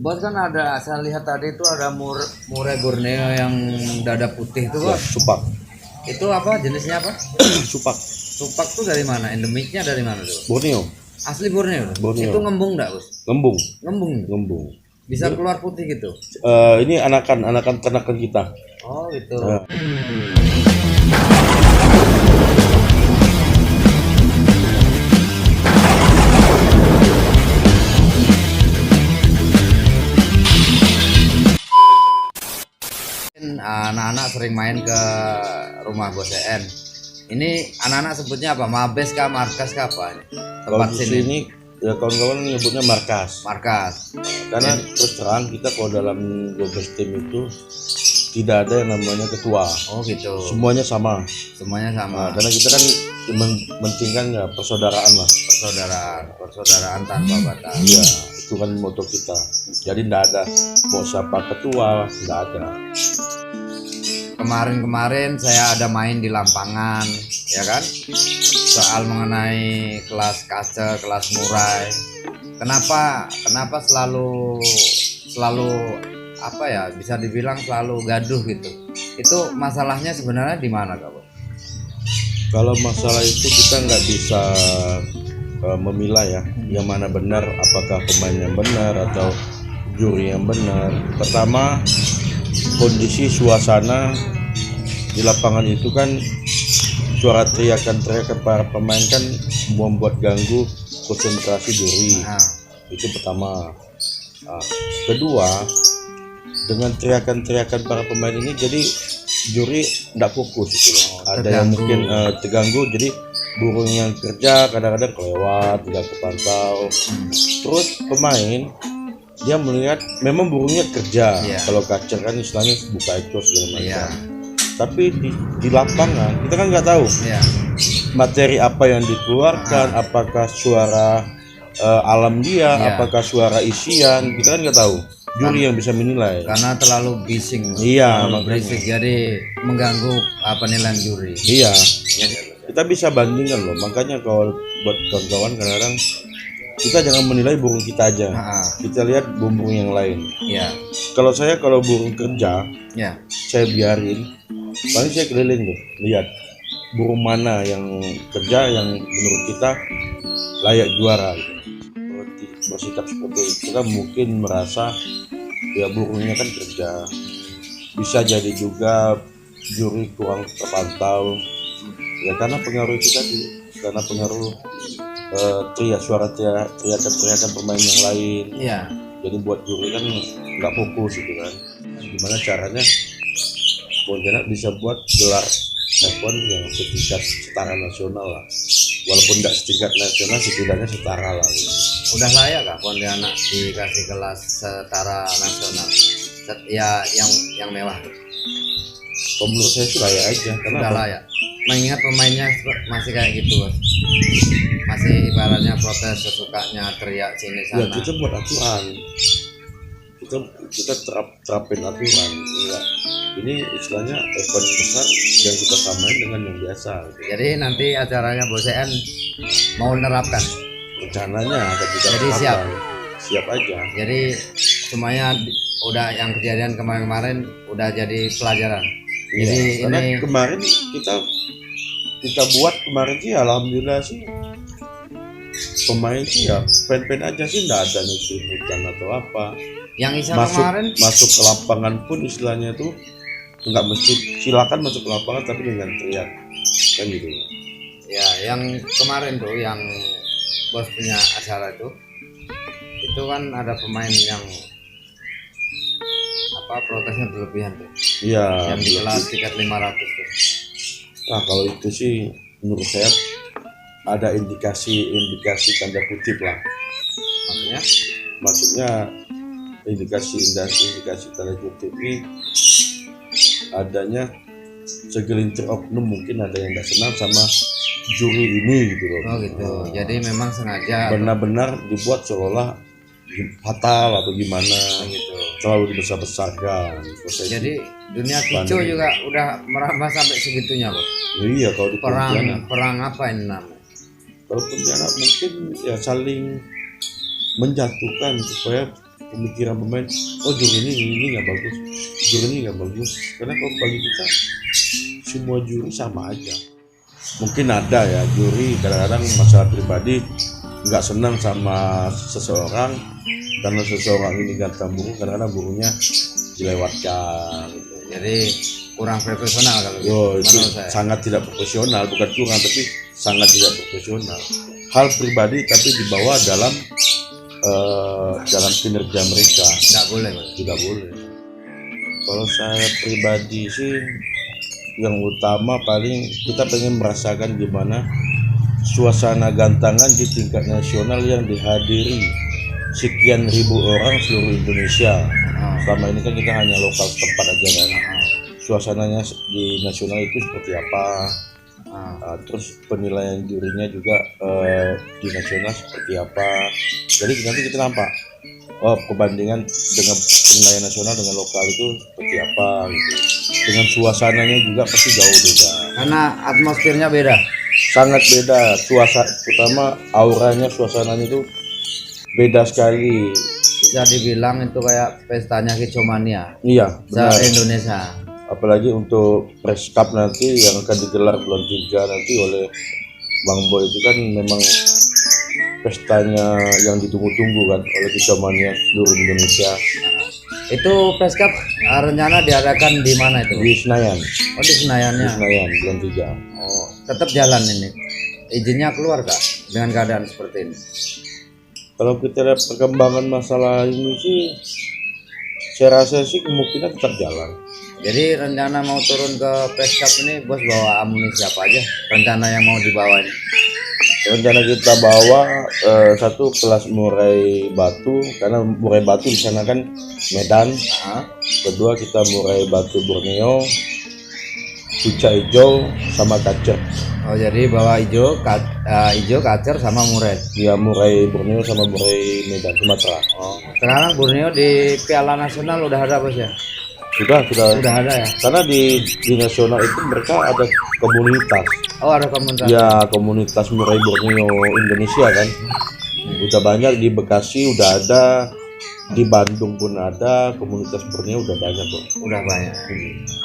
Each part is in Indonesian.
Bos kan ada, saya lihat tadi itu ada murai Borneo yang dada putih itu Ya, bos. supak. Itu apa jenisnya apa? Supak. Supak tuh dari mana? Endemiknya dari mana tuh? Borneo. Asli Borneo. Borneo. Itu ngembung enggak bos? Ngembung. Ngembung. Ngembung. Bisa keluar putih gitu? Ini anakan ternakan kita. Oh gitu. Nah. Anak-anak sering main ke rumah Bos EN. Ini anak-anak sebutnya apa? Mabes kah, markas kah apa ini? Kalau Tempat di sini. sini ya kawan-kawan nyebutnya markas. Markas. Karena terus terang kita kalau dalam 12 tim itu tidak ada yang namanya ketua. Oh gitu. Semuanya sama. Semuanya sama. Karena kita kan mementingkan ya persaudaraan lah. Persaudaraan tanpa batas. Iya, itu kan moto kita. Jadi tidak ada mau siapa ketua, tidak ada. Kemarin saya ada main di Lampangan, ya kan? Soal mengenai kelas kace, kelas murai. Kenapa selalu apa ya? Bisa dibilang selalu gaduh gitu. Itu masalahnya sebenarnya di mana, Kak? Kalau masalah itu kita nggak bisa memilah ya, yang mana benar, apakah pemain yang benar atau juri yang benar. Pertama, kondisi suasana di lapangan itu kan suara teriakan para pemain kan membuat ganggu konsentrasi juri. Itu pertama. Kedua, dengan teriakan para pemain ini jadi juri tidak fokus gitu loh. Ada yang mungkin terganggu, jadi burung yang kerja kadang-kadang kelewat, tidak kepantau. Terus pemain dia melihat memang burungnya kerja. Kalau kacer kan istilahnya buka ekor segala macam. Tapi di lapangan kita kan nggak tahu materi apa yang dikeluarkan, apakah suara alam dia, apakah suara isian, kita kan nggak tahu. Juri yang bisa menilai. Karena terlalu bising. Iya, berisik, jadi mengganggu penilaian juri. Iya. Kita bisa bandingkan loh. Makanya kalau buat kawan-kawan kadang-kadang kita jangan menilai burung kita aja. Kita lihat burung yang lain. Iya. Kalau burung kerja, saya biarin. Paling saya keliling tuh, lihat burung mana yang kerja yang menurut kita layak juara. Bersikap seperti itu kan mungkin merasa ya burungnya kan kerja. Bisa jadi juga juri kurang terpantau. Ya karena pengaruh itu tadi, karena pengaruh teriakan pemain yang lain. Jadi buat juri kan nggak fokus gitu kan. Gimana caranya Pontianak bisa buat gelar F1 yang setingkat setara nasional lah, walaupun tidak setingkat nasional setidaknya setara lah gitu. Udah layak kah Pontianak dikasih kelas setara nasional? Ya yang mewah. Menurut saya sih layak aja. Kenapa? Udah layak. Mengingat pemainnya masih kayak gitu bos. Masih ibaratnya protes sesukanya, teriak sini sana. Ya kita buat aturan. Kita terapin aturan. Enggak. Ini istilahnya event besar yang kita samain dengan yang biasa gitu. Jadi nanti acaranya Bos EN mau menerapkan rencananya akan kita jadi siap aja. Jadi semuanya udah yang kejadian kemarin udah jadi pelajaran. Jadi karena ini kemarin kita buat kemarin sih alhamdulillah sih pemain sih ya pen aja sih, nggak ada hujan atau apa. Yang kemarin masuk ke lapangan pun istilahnya tuh nggak mesti silakan masuk ke lapangan tapi dengan teriak kan gitu ya. Yang kemarin tuh yang bos punya acara itu kan ada pemain yang protesnya berlebihan tuh. Iya, yang di kelas tiket 500 tuh. Nah kalau itu sih menurut saya ada indikasi tanda kutip lah. Maksudnya indikasi tanda kutip ini adanya segelintir oknum, mungkin ada yang nggak senang sama juri ini gitu loh. Oh gitu. Jadi memang sengaja benar-benar dibuat seolah fatal atau gimana gitu. Terlalu dibesar-besarkan. Jadi dunia kicau juga udah merambah sampai segitunya kok. Iya, kalau di perang apa ini namanya? Kalau Pontianak mungkin ya saling menjatuhkan supaya pemikiran pemain, oh juri ini nggak bagus, juri ini nggak bagus. Karena kalau bagi kita semua juri sama aja. Mungkin ada ya juri kadang-kadang masalah pribadi nggak senang sama seseorang karena seseorang ini ganteng burung, kadang-kadang burungnya dilewatkan gitu. Jadi kurang profesional kalau gitu, Itu menurut saya. sangat tidak profesional, bukan kurang tapi sangat tidak profesional. Hal pribadi tapi dibawa dalam kinerja mereka Nggak boleh, Bos. tidak boleh. Kalau saya pribadi sih yang utama paling kita pengen merasakan gimana suasana gantangan di tingkat nasional yang dihadiri sekian ribu orang seluruh Indonesia. Oh. Selama ini kan kita hanya lokal setempat aja kan. Oh. Suasananya di nasional itu seperti apa? Oh. Terus penilaian jurinya juga di nasional seperti apa? Jadi nanti kita nampak perbandingan dengan penilaian nasional dengan lokal itu seperti apa gitu. Dengan suasananya juga pasti jauh beda. Karena atmosfernya beda. Sangat beda. Terutama auranya, suasananya itu beda sekali. Bisa dibilang itu kayak pestanya Kicomania Iya, benar. se-Indonesia. Apalagi untuk Press Cup nanti yang akan digelar bulan 3 nanti oleh Bang Boy itu kan memang pestanya yang ditunggu-tunggu kan oleh Kicomania seluruh Indonesia. Itu Press Cup rencana diadakan di mana itu? Di Senayan, Oh, di Senayannya. Senayan bulan 3. Oh, tetap jalan ini. Izinnya keluar Kak dengan keadaan seperti ini. Kalau kita lihat perkembangan masalah ini sih, saya rasa sih kemungkinan tetap jalan. Jadi rencana mau turun ke Press Cup ini Bos bawa amunisi apa aja? Rencana yang mau dibawa ini? Rencana kita bawa satu kelas murai batu, karena murai batu di sana kan Medan. Kedua kita murai batu Borneo, cuca hijau sama kacer. Oh, jadi bawa hijau, kacer sama murai. Ya murai Borneo sama murai Medan Sumatera. Oh, sekarang Borneo di Piala Nasional udah ada Bos ya? Sudah. Udah ada ya? Karena di nasional itu mereka ada komunitas. Oh, ada komunitas. Ya komunitas murai Borneo Indonesia kan. Udah banyak di Bekasi, udah ada di Bandung pun ada komunitas Borneo, udah banyak kok. Udah banyak.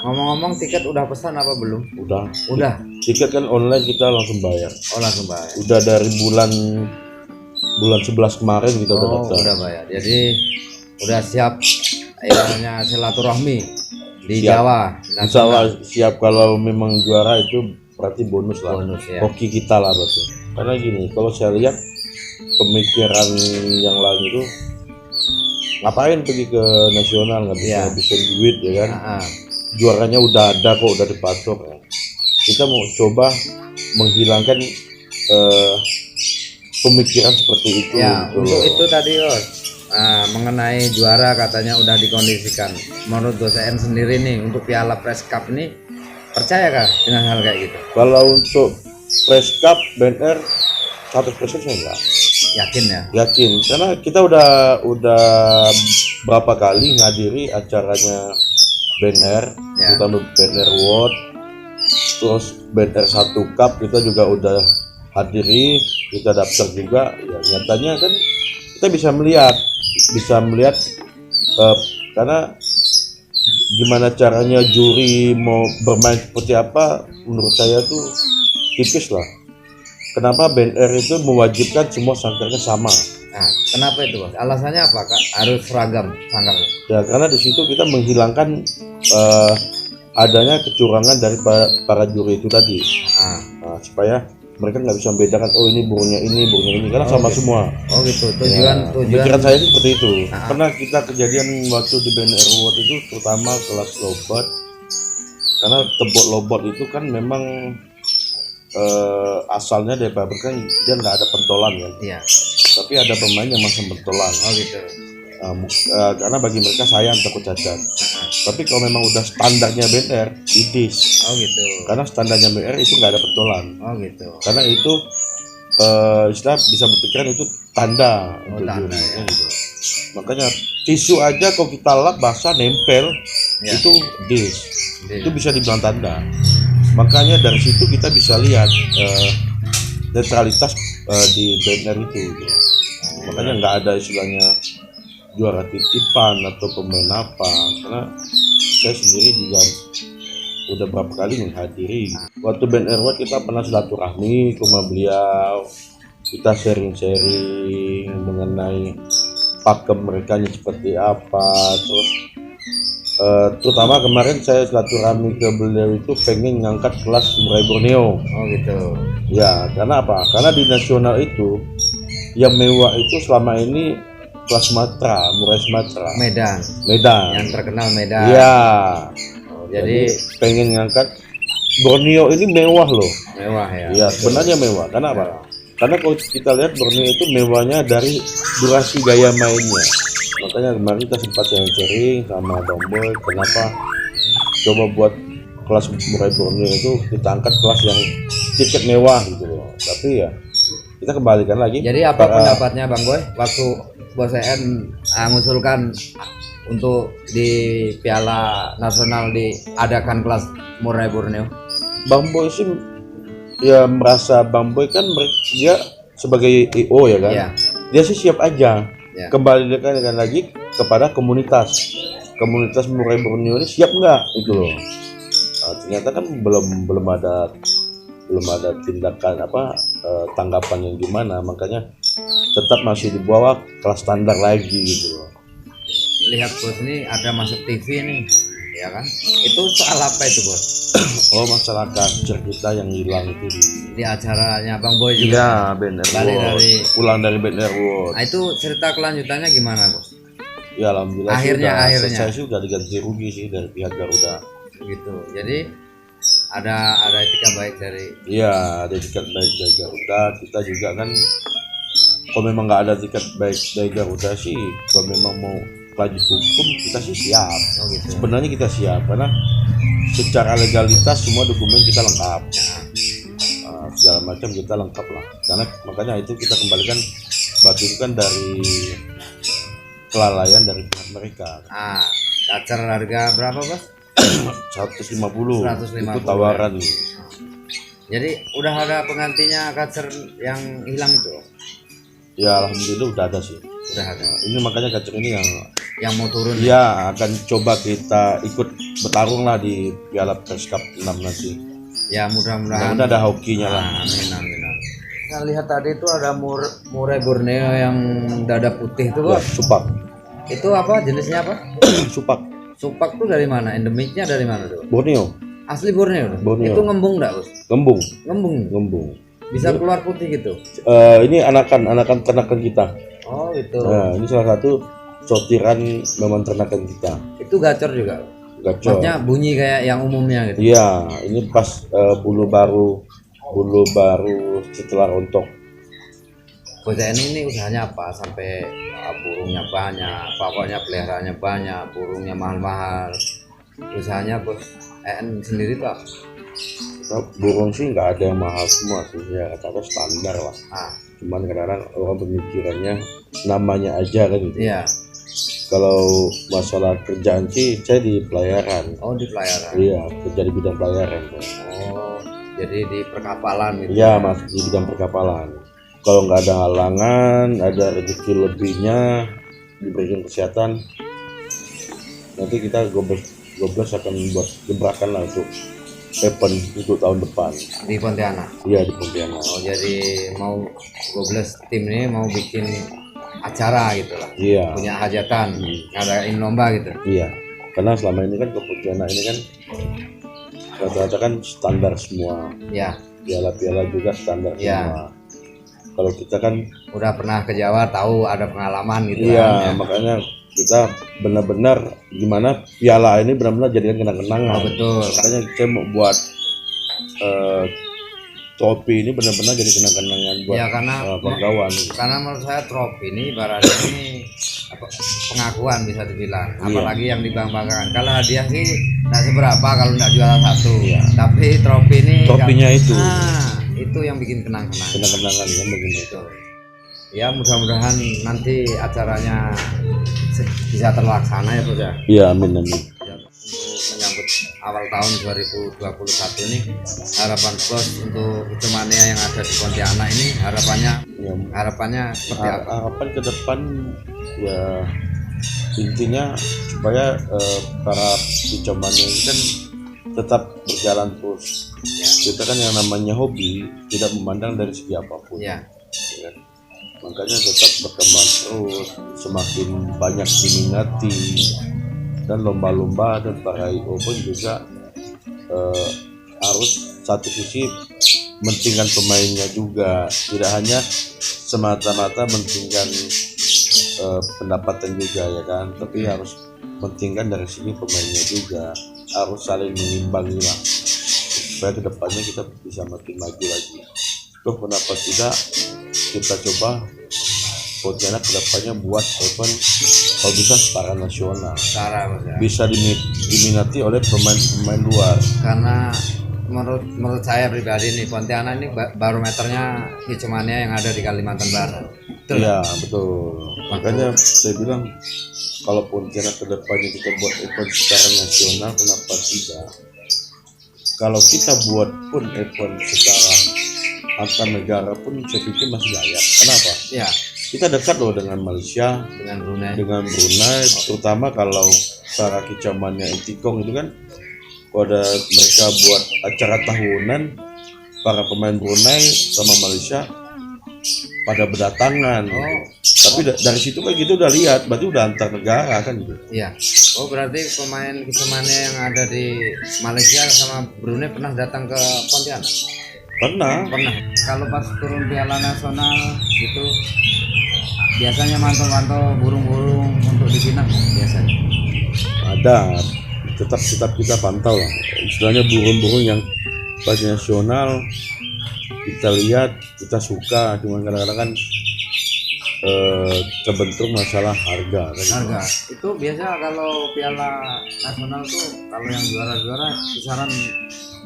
Ngomong-ngomong tiket udah pesan apa belum? Udah. Tiket kan online kita langsung bayar. Oh, langsung bayar. Udah dari bulan 11 kemarin kita udah Oh, daftar. udah bayar. Jadi udah siap istilahnya silaturahmi di Siap. Jawa. Insya Allah siap, kalau memang juara itu berarti bonus lah. Bonus, ya. Hoki kita lah berarti. Karena gini, kalau saya lihat pemikiran yang lain itu ngapain pergi ke nasional ngabisin duit ya kan. Juaranya udah ada kok, udah dipatok ya. Kita mau coba menghilangkan pemikiran seperti itu. Ya, gitu untuk loh. itu tadi mengenai juara katanya udah dikondisikan. Menurut dosen sendiri nih untuk Piala Press Cup ini percaya kah dengan hal kayak gitu? Kalau untuk Press Cup BNR 100% saya enggak Yakin ya? yakin, karena kita udah berapa kali ngadiri acaranya BNR, Ya. terutama BNR World, terus BNR 1 Cup kita juga udah hadiri, kita daftar juga. Ya nyatanya kan kita bisa melihat karena gimana caranya juri mau bermain seperti apa, menurut saya tuh tipis lah. Kenapa BNR itu mewajibkan semua sangkarnya sama? Nah, kenapa itu Bos? Alasannya apa Kak? Harus seragam sangkarnya? Ya karena di situ kita menghilangkan adanya kecurangan dari para juri itu tadi. Nah, supaya mereka nggak bisa membedakan, oh ini burungnya ini, karena sama gitu. semua. Oh gitu. Ya, Tujuan. pikiran saya itu seperti itu. Pernah kita kejadian waktu di BNR World itu, terutama kelas lobot, karena tebok lobot itu kan memang asalnya dari pabrik kan dia nggak ada pentolan kan, Iya. tapi ada pemain yang masang pentolan. Oh gitu. Karena bagi mereka sayang takut cacat. Tapi kalau memang udah standarnya BNR idis, Oh gitu. karena standarnya BNR itu nggak ada pentolan. Oh gitu. Karena itu istilah bisa berpikiran itu tanda Oh, untuk tanda, juri, ya. gitu. Makanya tisu aja kalau kita lap basah nempel Ya. itu dis, Dis. itu bisa dibilang tanda. Makanya dari situ kita bisa lihat netralitas di BNR itu. Gitu. Makanya nggak ada istilahnya juara titipan atau pemain apa, karena saya sendiri juga udah berapa kali menghadiri. Waktu band Airways kita pernah silaturahmi ke rumah beliau, kita sharing-sharing mengenai pakem mereka seperti apa. Terus terutama kemarin saya silaturahmi ke beliau itu pengen ngangkat kelas Murai Borneo. Oh gitu. Ya, karena apa? Karena di nasional itu yang mewah itu selama ini kelas Sumatera, Murai Sumatera, Medan. Medan. Yang terkenal Medan. Iya. Oh, jadi pengen ngangkat Borneo ini mewah loh. mewah ya. Iya, sebenarnya mewah. Karena apa? Karena kalau kita lihat Borneo itu mewahnya dari durasi gaya mainnya. Makanya kemarin kita sempat sharing sama Bang Boy, kenapa coba buat kelas Murai Borneo itu kita angkat kelas yang tiket mewah gitu loh. Tapi ya kita kembalikan lagi. Jadi apa pendapatnya Bang Boy waktu Bos EN mengusulkan untuk di Piala Nasional diadakan kelas Murai Borneo? Bang Boy sih ya merasa Bang Boy kan dia sebagai IO ya kan. Iya. Dia sih siap aja. Ya. Kembalikan lagi kepada komunitas Murai Borneo ini siap nggak itu loh. Nah, ternyata kan belum ada tindakan tanggapan yang gimana, makanya tetap masih di bawah kelas standar lagi gitu loh. Lihat Bos ini ada masuk TV nih, ya kan? Itu soal apa itu Bos? Oh, masyarakat kita yang hilang itu Di acaranya Bang Boy juga. iya, band Balik Airways. Pulang dari band Airways. Nah, itu cerita kelanjutannya gimana Bos? Ya alhamdulillah Akhirnya. saya sih udah diganti rugi sih dari pihak Garuda. Gitu. Jadi ada etika baik dari. Iya, ada tiket baik dari Garuda. Kita juga kan kalau memang nggak ada tiket baik dari Garuda sih, kalau memang mau lanjut hukum kita sih siap. Oh gitu. Sebenarnya kita siap karena secara legalitas semua dokumen kita lengkap. Segala macam kita lengkap lah. Karena makanya itu kita kembalikan batu itu kan dari kelalaian dari pihak mereka. Kacer harga berapa Bos? 150 150 itu tawaran. Jadi udah ada penggantinya kacer yang hilang itu? Ya alhamdulillah udah ada sih. Udah ada. Ini makanya kacer ini Yang mau turun. ya akan coba kita ikut bertarung lah di Piala Pres Cup 6 nanti. Ya mudah-mudahan. Mudah ada hokinya lah. Amin. Kita lihat tadi itu ada Murai Borneo yang dada putih itu Ya, Bos. supak. Itu apa jenisnya apa? Supak. Supak tuh dari mana? Endemiknya dari mana tuh? Borneo. Asli Borneo. Borneo. Itu ngembung enggak Bos? Gembung. Ngembung. Bisa keluar putih gitu. Ini anakan ternakan kita. Oh gitu. Nah, ini salah satu sortiran memang ternakan kita. Itu gacor juga. Gacor. Maksudnya bunyi kayak yang umumnya gitu. Iya, ini pas bulu baru setelah rontok. Bos ini usahanya apa sampai burungnya banyak, pokoknya peliharaannya banyak, burungnya mahal-mahal. Usahanya Bos EN sendiri tuh apa? Burung sih nggak ada yang mahal semua sih, ya kata standar lah. Cuman kadang-kadang orang pemikirannya namanya aja kan gitu. Iya. Kalau masalah kerjaan sih saya di pelayaran. Oh di pelayaran. Iya, kerja di bidang pelayaran. Oh jadi di perkapalan gitu. Iya, mas di bidang perkapalan. Kalau nggak ada halangan, ada rezeki lebihnya, diberikan kesehatan, nanti kita gobles akan buat gebrakan lah untuk event untuk tahun depan. Di Pontianak. Iya di Pontianak. Oh jadi mau 12 tim ini mau bikin acara gitu lah. Iya. Punya hajatan, ngadain lomba gitu. Iya. Karena selama ini kan ke Pontianak ini kan rata-rata kan standar semua. Ya. Piala-piala juga standar semua. Kalau kita kan udah pernah ke Jawa, tahu ada pengalaman gitu. Iya, makanya kita benar-benar gimana piala ini benar-benar jadikan kenang-kenangan. Oh, betul. Makanya saya mau buat trofi ini benar-benar jadi kenang-kenangan buat ya, kawan. Karena menurut saya trofi ini ibaratnya ini pengakuan bisa dibilang. Apalagi yang dibanggakan. Kalau hadiah sih nggak seberapa kalau nggak juara satu. Iya. Tapi trofi ini trofinya itu yang bikin kenang-kenangan. Kenang-kenangan kan begitu. Ya mudah-mudahan nanti acaranya bisa terlaksana ya Bos ya. Iya, amin. Menyambut awal tahun 2021 ini, harapan Bos untuk Ucemania yang ada di Pontianak ini harapannya seperti apa? Harapan ke depan ya intinya supaya para kicau mania ini kan tetap berjalan terus. Kita kan yang namanya hobi tidak memandang dari segi apapun. Ya. Ya kan? Makanya tetap berkembang terus, semakin banyak diminati, dan lomba-lomba dan para IO pun juga harus satu sisi mentingkan pemainnya juga, tidak hanya semata-mata mentingkan pendapatan juga ya kan, tapi harus mentingkan dari segi pemainnya juga, harus saling mengimbangi lah supaya kedepannya kita bisa makin maju lagi. Tuh kenapa tidak kita coba Pontianak kedepannya buat event kalau bisa setara nasional, bisa diminati oleh pemain-pemain luar. Karena menurut saya pribadi nih, Pontianak ini barometernya kicau mania yang ada di Kalimantan Barat. Iya betul. Makanya saya bilang kalau Pontianak kedepannya kita buat event secara nasional, kenapa tidak? Kalau kita buat pun event secara antar negara pun saya pikir masih layak. Kenapa? Ya. Kita dekat loh dengan Malaysia, dengan Brunei, terutama kalau para kicau mania Intikong itu kan, pada mereka buat acara tahunan, para pemain Brunei sama Malaysia pada berdatangan. Tapi dari situ kan gitu udah lihat, berarti udah antar negara kan gitu. Iya. Oh berarti pemain kicau mania yang ada di Malaysia sama Brunei pernah datang ke Pontianak? Pernah. Kalau pas turun Piala Nasional gitu, biasanya mantau-mantau burung-burung untuk dipinang biasanya. Ada, tetap kita pantau lah. Istilahnya burung-burung yang pas nasional kita lihat, kita suka, cuma kadang-kadang kan terbentuk masalah harga. Harga itu biasa kalau Piala Nasional tuh kalau yang juara-juara kisaran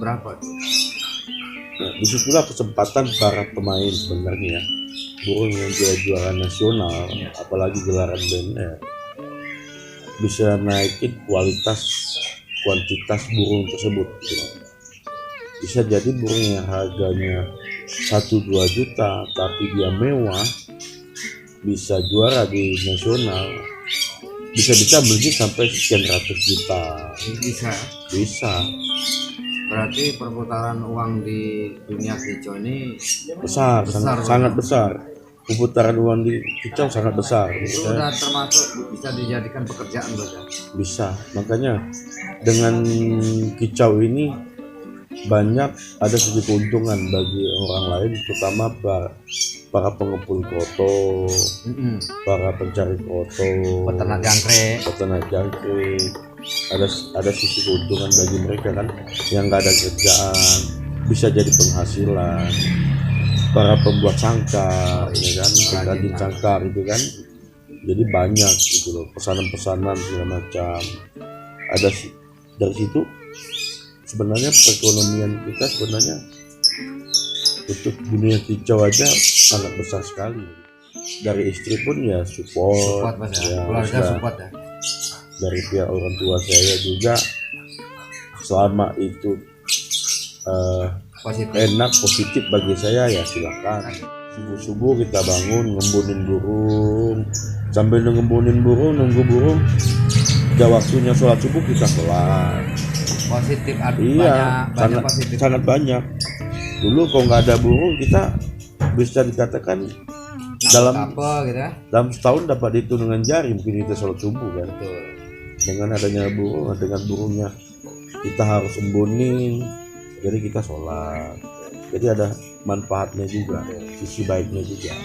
berapa tuh? Nah, disitulah kesempatan para pemain sebenarnya, burung yang juara nasional, apalagi gelaran BNR, bisa naikin kuantitas burung tersebut gitu. Bisa jadi burung yang harganya 1-2 juta tapi dia mewah, bisa juara di nasional, bisa beli sampai sekian ratus juta. Bisa. Berarti perputaran uang di dunia kicau ini sangat besar. Perputaran uang di kicau sangat besar. Itu udah termasuk bisa dijadikan pekerjaan saja. Bisa. Makanya dengan kicau ini banyak ada segi keuntungan bagi orang lain, terutama para pengepul koto, para pencari koto, peternak jangkrik. Ada sisi keuntungan bagi mereka kan, yang nggak ada kerjaan, bisa jadi penghasilan. Para pembuat sangkar, ya kan, pengganti sangkar itu kan, jadi banyak gitu loh, pesanan-pesanan segala macam. Ada dari situ sebenarnya perekonomian kita sebenarnya untuk dunia kicau aja sangat besar sekali. Dari istri pun ya support ya, keluarga support ya. Dari pihak orang tua saya juga, selama itu enak positif bagi saya ya silakan. Subuh kita bangun ngembunin burung, sambil ngembunin burung, nunggu burung, udah waktunya sholat subuh kita sholat. Positif iya, sangat banyak. Dulu kalau nggak ada burung kita bisa dikatakan dalam setahun dapat dihitung dengan jari mungkin kita sholat subuh kan. Dengan adanya burung, dengan burungnya kita harus embunin, jadi kita sholat. Jadi ada manfaatnya juga, sisi baiknya juga.